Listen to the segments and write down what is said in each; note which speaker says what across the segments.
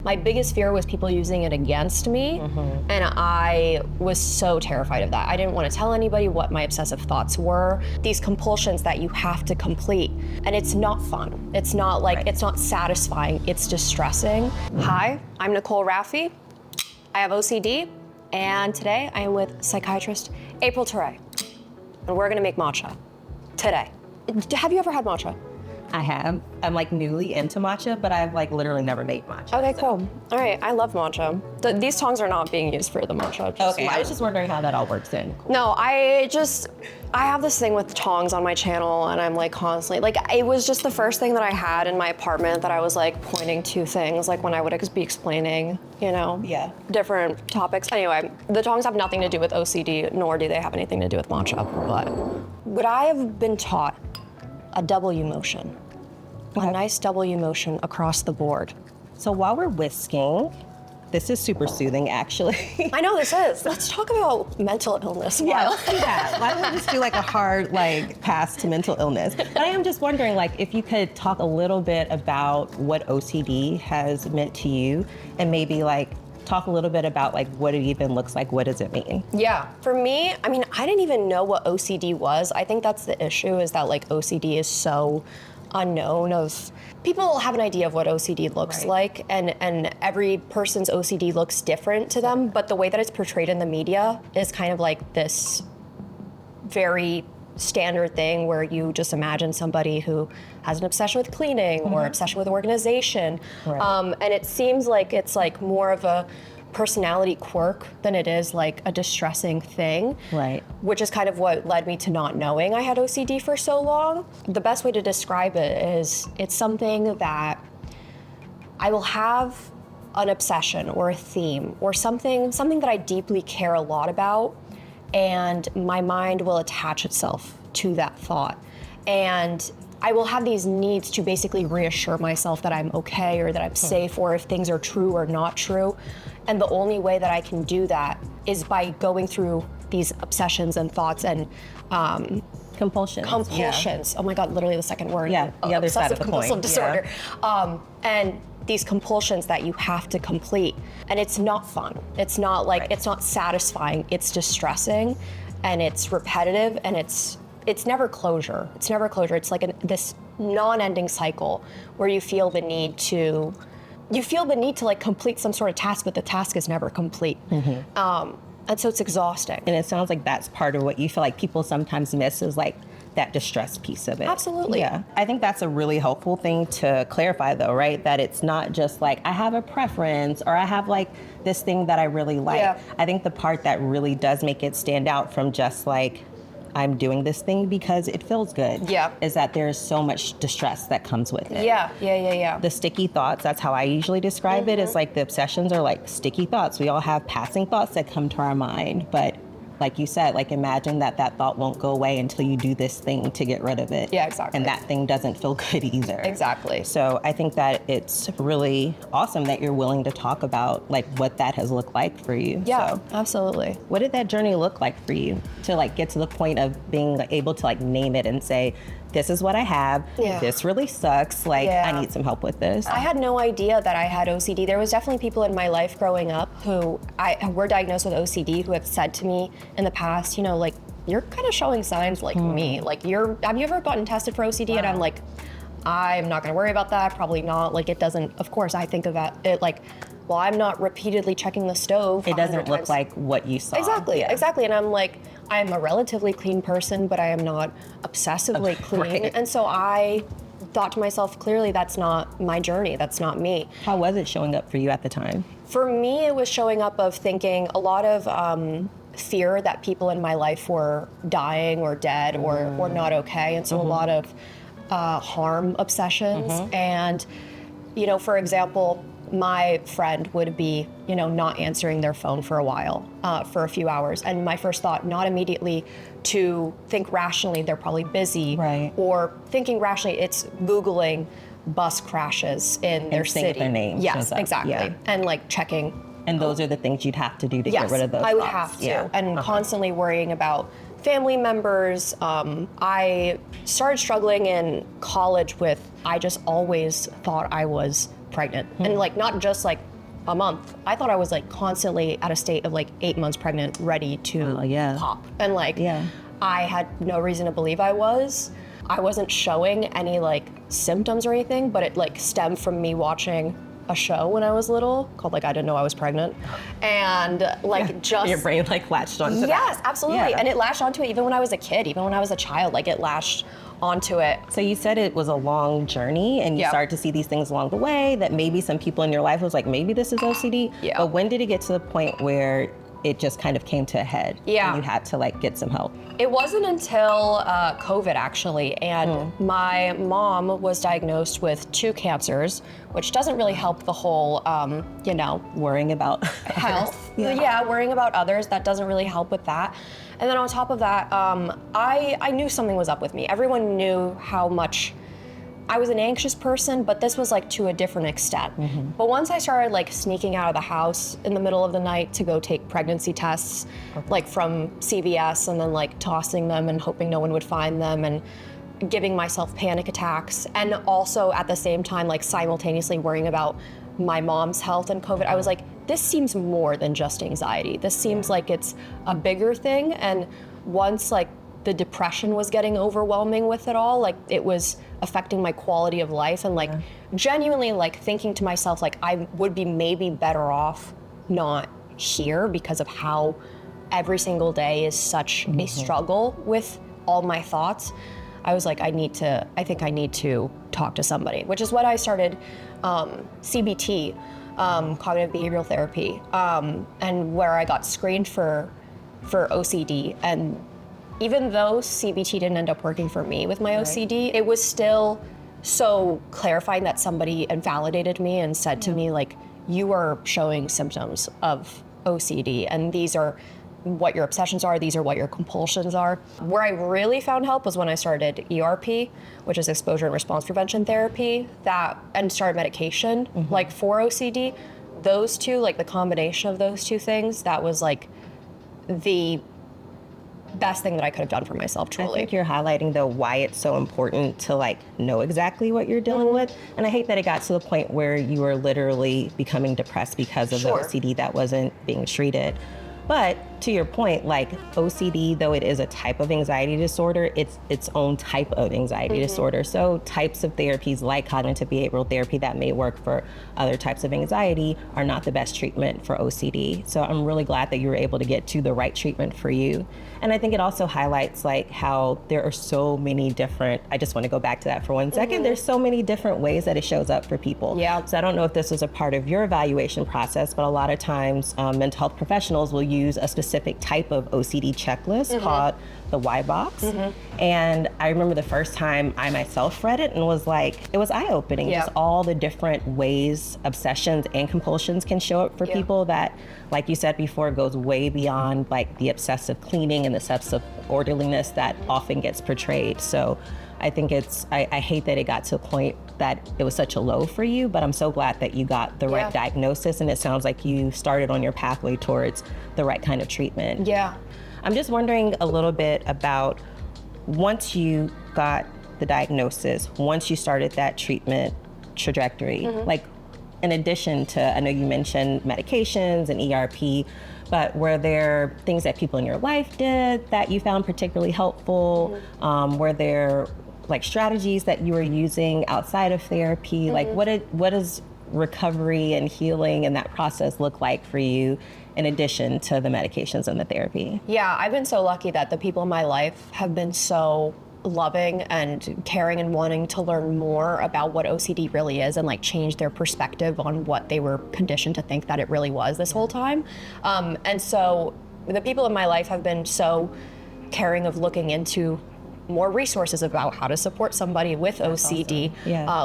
Speaker 1: My biggest fear was people using it against me, and I was so terrified of that. I didn't want to tell anybody what my obsessive thoughts were. These compulsions that you have to complete, and it's not fun. It's not like, it's not satisfying, it's distressing. Hi, I'm Nicole Rafiee. I have OCD, and today I am with psychiatrist April Toure, and we're gonna make matcha today. Have you ever had matcha?
Speaker 2: I have. I'm like newly into matcha, but I've like literally never made matcha.
Speaker 1: Okay, cool. All right, I love matcha. These tongs are not being used for the matcha.
Speaker 2: Okay, I was just wondering how that all works in. Cool.
Speaker 1: No, I have this thing with tongs on my channel, and I'm like constantly, like, it was just the first thing that I had in my apartment that I was like pointing to things, like when I would be explaining, you know, different topics. Anyway, the tongs have nothing to do with OCD, nor do they have anything to do with matcha, but would I have been taught a W motion? A nice W motion across the board.
Speaker 2: So while we're whisking, this is super soothing, actually.
Speaker 1: I know this is. Let's talk about mental illness.
Speaker 2: Yeah, let's do that. Why don't we just do like a hard pass to mental illness? But I am just wondering if you could talk a little bit about what OCD has meant to you, and maybe talk a little bit about what it even looks like. What does it mean?
Speaker 1: Yeah, for me, I mean, I didn't even know what OCD was. I think that's the issue, is that OCD is so unknown. Of people have an idea of what OCD looks like, and every person's OCD looks different to them, but the way that it's portrayed in the media is kind of like this very standard thing where you just imagine somebody who has an obsession with cleaning or obsession with organization, and it seems like it's more of a personality quirk than it is a distressing thing, which is kind of what led me to not knowing I had OCD for so long. The best way to describe it is it's something that I will have an obsession or a theme or something that I deeply care a lot about, and my mind will attach itself to that thought, and I will have these needs to basically reassure myself that I'm okay or that I'm safe, or if things are true or not true. And the only way that I can do that is by going through these obsessions and thoughts and
Speaker 2: compulsions.
Speaker 1: Compulsions. Yeah. Oh my God, literally the second word.
Speaker 2: Yeah, the other side of the coin.
Speaker 1: Obsessive-compulsive disorder. And these compulsions that you have to complete. And it's not fun. It's not it's not satisfying, it's distressing, and it's repetitive, and it's never closure. It's never closure. It's this non-ending cycle where you feel the need to complete some sort of task, but the task is never complete. And so it's exhausting.
Speaker 2: And it sounds like that's part of what you feel like people sometimes miss, is that distress piece of it.
Speaker 1: Absolutely.
Speaker 2: Yeah. I think that's a really helpful thing to clarify though, right? That it's not just I have a preference, or I have this thing that I really like. Yeah. I think the part that really does make it stand out from just I'm doing this thing because it feels good, is that there's so much distress that comes with it.
Speaker 1: Yeah.
Speaker 2: The sticky thoughts, that's how I usually describe it, is the obsessions are sticky thoughts. We all have passing thoughts that come to our mind, but like you said, imagine that thought won't go away until you do this thing to get rid of it.
Speaker 1: Yeah, exactly.
Speaker 2: And that thing doesn't feel good either.
Speaker 1: Exactly.
Speaker 2: So I think that it's really awesome that you're willing to talk about what that has looked like for you.
Speaker 1: Yeah,
Speaker 2: so,
Speaker 1: absolutely.
Speaker 2: what did that journey look like for you to get to the point of being able to name it and say, this is what I have, this really sucks, I need some help with this?
Speaker 1: I had no idea that I had OCD. There was definitely people in my life growing up who were diagnosed with OCD who have said to me in the past, you're kind of showing signs like me. Have you ever gotten tested for OCD? And I'm I'm not gonna worry about that, probably not. It doesn't, of course I think about it well, I'm not repeatedly checking the stove.
Speaker 2: It doesn't look like what you saw.
Speaker 1: Exactly. And I'm a relatively clean person, but I am not obsessively clean. And so I thought to myself, clearly that's not my journey, that's not me.
Speaker 2: How was it showing up for you at the time?
Speaker 1: For me, it was showing up of thinking a lot of fear that people in my life were dying or dead or not okay. And so a lot of harm obsessions. And, for example, my friend would be, not answering their phone for a while, for a few hours. And my first thought, not immediately to think rationally, they're probably busy.
Speaker 2: Right.
Speaker 1: Or thinking rationally, it's Googling bus crashes in their city.
Speaker 2: Their name.
Speaker 1: Yes, exactly. Yeah. And checking.
Speaker 2: And those are the things you'd have to do to get rid of those
Speaker 1: I would
Speaker 2: thoughts.
Speaker 1: have to. And constantly worrying about family members. I started struggling in college with, I just always thought I was pregnant. And not just a month. I thought I was like constantly at a state of like 8 months pregnant, ready to pop. And like, I had no reason to believe I was. I wasn't showing any like symptoms or anything, but it like stemmed from me watching a show when I was little called like I Didn't Know I Was Pregnant. And like just...
Speaker 2: Your brain like latched onto that.
Speaker 1: Yes, absolutely. And it latched onto it even when I was a kid, even when I was a child, like it latched onto it.
Speaker 2: So you said it was a long journey and you started to see these things along the way that maybe some people in your life was like, maybe this is OCD. But when did it get to the point where it just kind of came to a head and you had to like get some help?
Speaker 1: It wasn't until COVID actually, and my mom was diagnosed with 2 cancers, which doesn't really help the whole, you know,
Speaker 2: worrying about
Speaker 1: health. Worrying about others, that doesn't really help with that. And then on top of that, I knew something was up with me. Everyone knew how much I was an anxious person, but this was like to a different extent. But once I started like sneaking out of the house in the middle of the night to go take pregnancy tests, like from CVS, and then like tossing them and hoping no one would find them, and giving myself panic attacks, and also at the same time like simultaneously worrying about my mom's health and COVID, I was like, this seems more than just anxiety. This seems like it's a bigger thing. And once like the depression was getting overwhelming with it all, like it was affecting my quality of life, and like genuinely like thinking to myself like I would be maybe better off not here because of how every single day is such a struggle with all my thoughts. I was like, I think I need to talk to somebody, which is what I started CBT, cognitive behavioral therapy, and where I got screened for OCD. And even though CBT didn't end up working for me with my OCD, it was still so clarifying that somebody invalidated me and said to me, like, you are showing symptoms of OCD, and these are what your obsessions are, these are what your compulsions are. Where I really found help was when I started ERP, which is exposure and response prevention therapy, and started medication, like for OCD. Those two, like the combination of those 2 things, that was like the best thing that I could have done for myself, truly.
Speaker 2: I think you're highlighting though why it's so important to like know exactly what you're dealing with. And I hate that it got to the point where you were literally becoming depressed because of the OCD that wasn't being treated. But to your point, like OCD, though it is a type of anxiety disorder, it's its own type of anxiety disorder. So types of therapies like cognitive behavioral therapy that may work for other types of anxiety are not the best treatment for OCD. So I'm really glad that you were able to get to the right treatment for you. And I think it also highlights like how there are so many different, I just want to go back to that for 1 second. There's so many different ways that it shows up for people. So I don't know if this was a part of your evaluation process, but a lot of times mental health professionals will use a specific type of OCD checklist called the Y-BOCS. And I remember the first time I myself read it and was like, it was eye-opening, just all the different ways obsessions and compulsions can show up for people that, like you said before, goes way beyond like the obsessive cleaning and the obsessive orderliness that often gets portrayed. So I think I hate that it got to a point that it was such a low for you, but I'm so glad that you got the right diagnosis, and it sounds like you started on your pathway towards the right kind of treatment. I'm just wondering a little bit about once you got the diagnosis, once you started that treatment trajectory, like in addition to, I know you mentioned medications and ERP, but were there things that people in your life did that you found particularly helpful? Were there like strategies that you were using outside of therapy? Like what does recovery and healing and that process look like for you in addition to the medications and the therapy?
Speaker 1: Yeah, I've been so lucky that the people in my life have been so loving and caring and wanting to learn more about what OCD really is and like change their perspective on what they were conditioned to think that it really was this whole time. And so the people in my life have been so caring of looking into more resources about how to support somebody with OCD,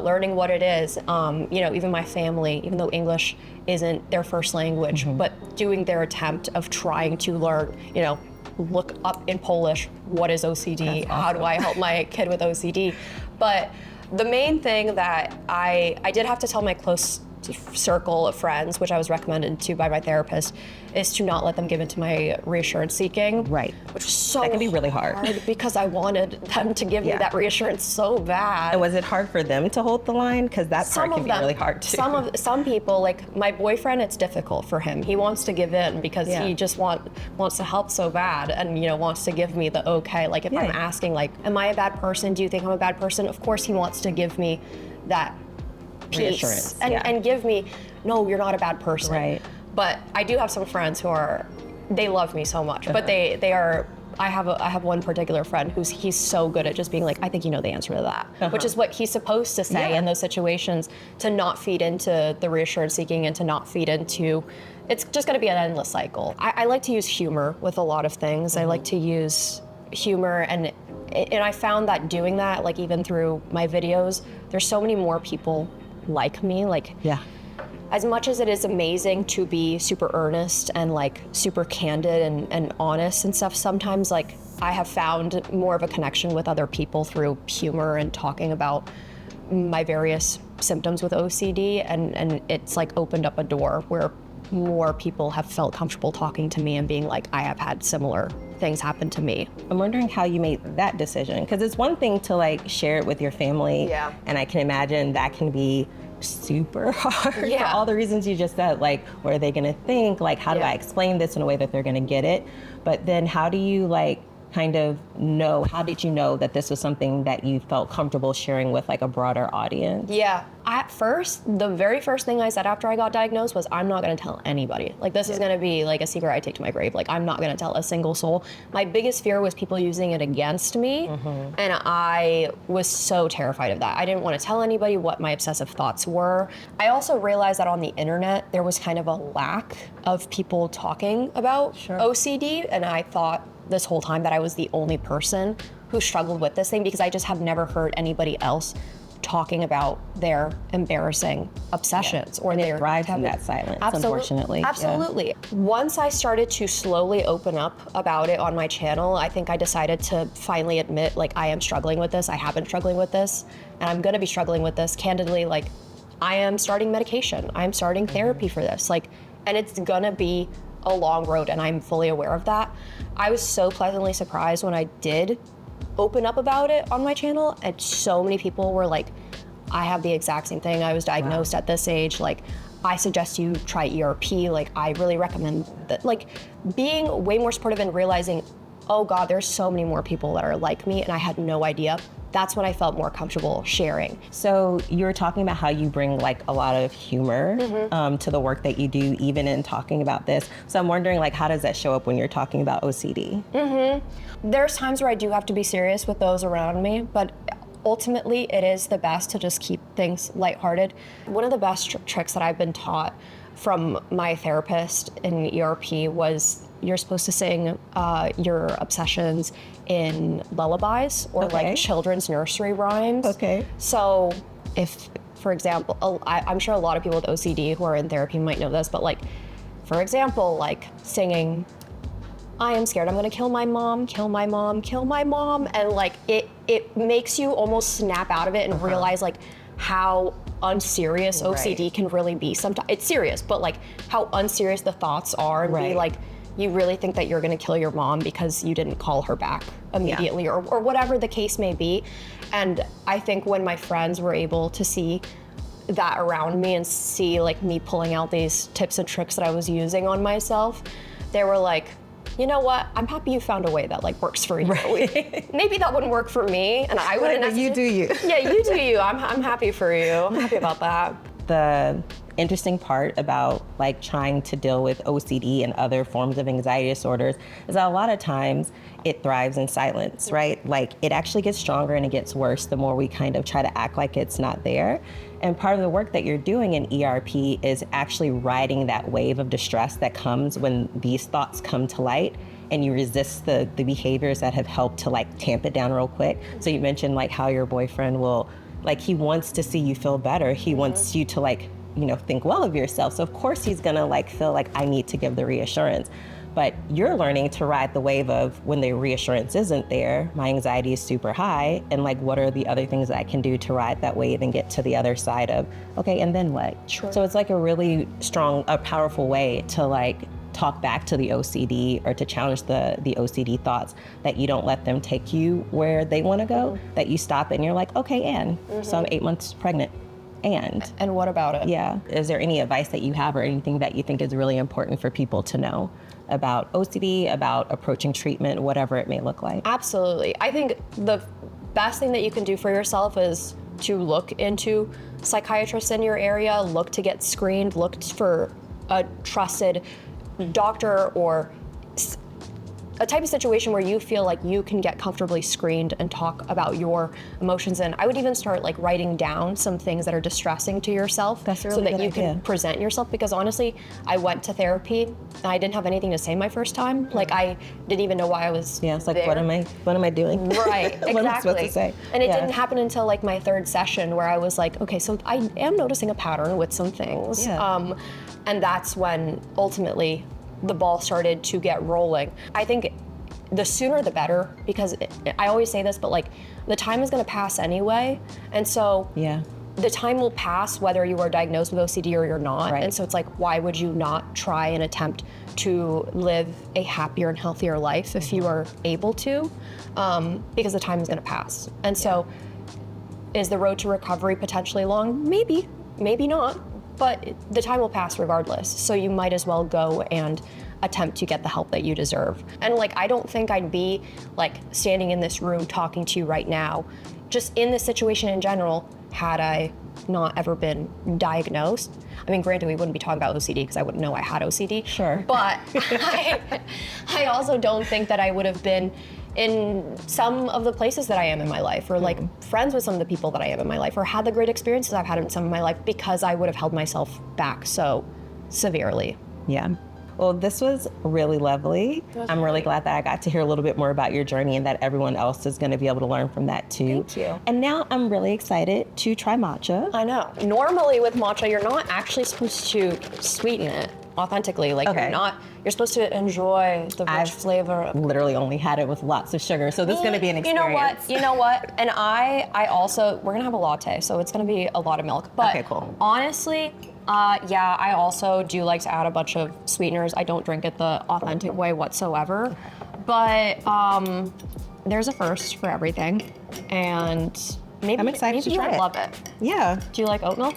Speaker 1: learning what it is. You know, even my family, even though English isn't their first language, but doing their attempt of trying to learn, you know, look up in Polish, what is OCD? How do I help my kid with OCD? But the main thing that I did have to tell my close circle of friends, which I was recommended to by my therapist, is to not let them give into my reassurance seeking.
Speaker 2: Right.
Speaker 1: Which is so
Speaker 2: That can be really hard.
Speaker 1: because I wanted them to give me that reassurance so bad.
Speaker 2: And was it hard for them to hold the line? Because that part can be really hard too.
Speaker 1: Some people, like my boyfriend, it's difficult for him. He wants to give in because he just wants to help so bad, and wants to give me the okay. Like if I'm asking, like, am I a bad person? Do you think I'm a bad person? Of course he wants to give me that peace and give me, no, you're not a bad person.
Speaker 2: Right.
Speaker 1: But I do have some friends who they love me so much, but they are. I have one particular friend he's so good at just being like, I think you know the answer to that, which is what he's supposed to say in those situations, to not feed into the reassurance seeking and to not feed into, it's just going to be an endless cycle. I like to use humor with a lot of things. I like to use humor, and I found that doing that, like even through my videos, there's so many more people like me. Like, as much as it is amazing to be super earnest and like super candid and honest and stuff, sometimes like I have found more of a connection with other people through humor and talking about my various symptoms with OCD, and it's like opened up a door where more people have felt comfortable talking to me and being like, I have had similar things happen to me.
Speaker 2: I'm wondering how you made that decision, because it's one thing to like share it with your family, and I can imagine that can be super hard for all the reasons you just said. Like, what are they gonna think? Like, how do I explain this in a way that they're gonna get it? But then how do you like kind of know, how did you know that this was something that you felt comfortable sharing with like a broader audience?
Speaker 1: At first, the very first thing I said after I got diagnosed was, I'm not gonna tell anybody. Like, this is gonna be like a secret I take to my grave. Like, I'm not gonna tell a single soul. My biggest fear was people using it against me, and I was so terrified of that. I didn't wanna tell anybody what my obsessive thoughts were. I also realized that on the internet, there was kind of a lack of people talking about OCD, and I thought this whole time that I was the only person who struggled with this thing, because I just have never heard anybody else talking about their embarrassing obsessions or their
Speaker 2: thrive in that silence, unfortunately.
Speaker 1: Absolutely. Once I started to slowly open up about it on my channel, I think I decided to finally admit, like, I am struggling with this. I have been struggling with this, and I'm gonna be struggling with this. Candidly, like, I am starting medication. I'm starting therapy for this. Like, and it's gonna be a long road, and I'm fully aware of that. I was so pleasantly surprised when I did open up about it on my channel, and so many people were like, I have the exact same thing. I was diagnosed at this age. Like, I suggest you try ERP. Like, I really recommend that. Like, being way more supportive and realizing, oh God, there's so many more people that are like me, and I had no idea. That's when I felt more comfortable sharing.
Speaker 2: So you were talking about how you bring like a lot of humor to the work that you do, even in talking about this. So I'm wondering, like, how does that show up when you're talking about OCD?
Speaker 1: There's times where I do have to be serious with those around me, but ultimately it is the best to just keep things lighthearted. One of the best tricks that I've been taught from my therapist in ERP was, you're supposed to sing your obsessions in lullabies or like children's nursery rhymes. So if, for example, I'm sure a lot of people with OCD who are in therapy might know this, but like, for example, like singing, I am scared I'm gonna kill my mom, kill my mom, kill my mom. And like, it makes you almost snap out of it and realize like how unserious OCD can really be. Sometimes it's serious, but like how unserious the thoughts are, and be like, you really think that you're gonna kill your mom because you didn't call her back immediately, or whatever the case may be. And I think when my friends were able to see that around me and see like me pulling out these tips and tricks that I was using on myself, they were like, you know what? I'm happy you found a way that like works for you. Maybe that wouldn't work for me, and I wouldn't.
Speaker 2: But you do you.
Speaker 1: Yeah, you do you. I'm happy for you. I'm happy about that.
Speaker 2: The interesting part about like trying to deal with OCD and other forms of anxiety disorders is that a lot of times it thrives in silence, right? Like, it actually gets stronger and it gets worse the more we kind of try to act like it's not there. And part of the work that you're doing in ERP is actually riding that wave of distress that comes when these thoughts come to light, and you resist the behaviors that have helped to like tamp it down real quick. So you mentioned like how your boyfriend will, like, he wants to see you feel better. He wants you to like, you know, think well of yourself. So of course he's gonna like feel like, I need to give the reassurance. But you're learning to ride the wave of when the reassurance isn't there, my anxiety is super high, and like, what are the other things that I can do to ride that wave and get to the other side of, okay, and then what?
Speaker 1: Sure.
Speaker 2: So it's like a really strong, a powerful way to like talk back to the OCD or to challenge the OCD thoughts, that you don't let them take you where they want to go, that you stop and you're like, okay, and so I'm 8 months pregnant.
Speaker 1: And what about it?
Speaker 2: Yeah. Is there any advice that you have or anything that you think is really important for people to know about OCD, about approaching treatment, whatever it may look like?
Speaker 1: Absolutely. I think the best thing that you can do for yourself is to look into psychiatrists in your area, look to get screened, look for a trusted doctor or a type of situation where you feel like you can get comfortably screened and talk about your emotions. And I would even start like writing down some things that are distressing to yourself.
Speaker 2: That's a really
Speaker 1: so that
Speaker 2: good
Speaker 1: you
Speaker 2: idea.
Speaker 1: can present yourself. Because honestly, I went to therapy and I didn't have anything to say my first time. Like I didn't even know why I was
Speaker 2: Yeah, it's like,
Speaker 1: there.
Speaker 2: what am I doing?
Speaker 1: Right, exactly.
Speaker 2: What am I supposed to say?
Speaker 1: And it didn't happen until like my third session where I was like, okay, so I am noticing a pattern with some things.
Speaker 2: Yeah.
Speaker 1: And that's when ultimately the ball started to get rolling. I think the sooner the better, because I always say this, but like the time is gonna pass anyway. And so
Speaker 2: Yeah.
Speaker 1: the time will pass whether you are diagnosed with OCD or you're not.
Speaker 2: Right.
Speaker 1: And so it's like, why would you not try and attempt to live a happier and healthier life if you are able to? Because the time is gonna pass. And so is the road to recovery potentially long? Maybe, maybe not, but the time will pass regardless. So you might as well go and attempt to get the help that you deserve. And like, I don't think I'd be like standing in this room talking to you right now, just in this situation in general, had I not ever been diagnosed. I mean, granted, we wouldn't be talking about OCD because I wouldn't know I had OCD.
Speaker 2: Sure.
Speaker 1: But I also don't think that I would have been in some of the places that I am in my life, or like friends with some of the people that I am in my life, or had the great experiences I've had in some of my life, because I would have held myself back so severely.
Speaker 2: Yeah. Well, this was really lovely. I'm really glad that I got to hear a little bit more about your journey and that everyone else is going to be able to learn from that too.
Speaker 1: Thank you.
Speaker 2: And now I'm really excited to try matcha.
Speaker 1: I know. Normally with matcha, you're not actually supposed to sweeten it authentically. Like
Speaker 2: Okay.
Speaker 1: you're supposed to enjoy the rich flavor.
Speaker 2: Literally only had it with lots of sugar, so this is going to be an experience.
Speaker 1: You know what? And I also, we're gonna have a latte, so it's gonna be a lot of milk. But
Speaker 2: Okay, cool.
Speaker 1: honestly, yeah, I also do like to add a bunch of sweeteners. I don't drink it the authentic way whatsoever. But there's a first for everything. And maybe,
Speaker 2: I'm excited
Speaker 1: maybe
Speaker 2: to
Speaker 1: you
Speaker 2: try
Speaker 1: would
Speaker 2: it.
Speaker 1: love it.
Speaker 2: Yeah.
Speaker 1: Do you like oat milk?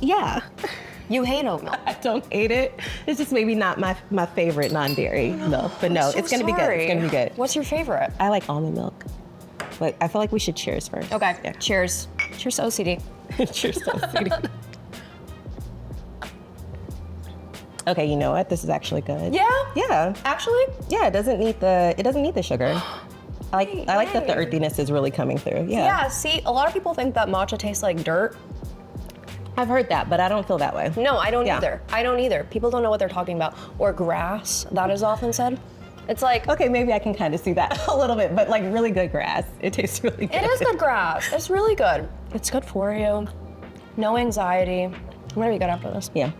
Speaker 2: Yeah.
Speaker 1: You hate oat milk.
Speaker 2: I don't hate it. It's just maybe not my favorite non-dairy milk, but no,
Speaker 1: So
Speaker 2: it's going to be good.
Speaker 1: sorry.
Speaker 2: It's going to be good.
Speaker 1: What's your favorite?
Speaker 2: I like almond milk, but I feel like we should cheers first.
Speaker 1: Okay,
Speaker 2: Yeah.
Speaker 1: cheers. Cheers to OCD.
Speaker 2: Cheers to OCD. Okay, you know what? This is actually good.
Speaker 1: Yeah?
Speaker 2: Yeah.
Speaker 1: Actually?
Speaker 2: Yeah, it doesn't need the sugar. I like that the earthiness is really coming through. Yeah.
Speaker 1: Yeah, see, a lot of people think that matcha tastes like dirt.
Speaker 2: I've heard that, but I don't feel that way.
Speaker 1: No, I don't
Speaker 2: Yeah.
Speaker 1: either. I don't either. People don't know what they're talking about. Or grass, that is often said. It's like,
Speaker 2: Okay, maybe I can kind of see that a little bit, but like really good grass. It tastes really good.
Speaker 1: it is good grass. It's really good. It's good for you. No anxiety. I'm gonna be good after this.
Speaker 2: Yeah.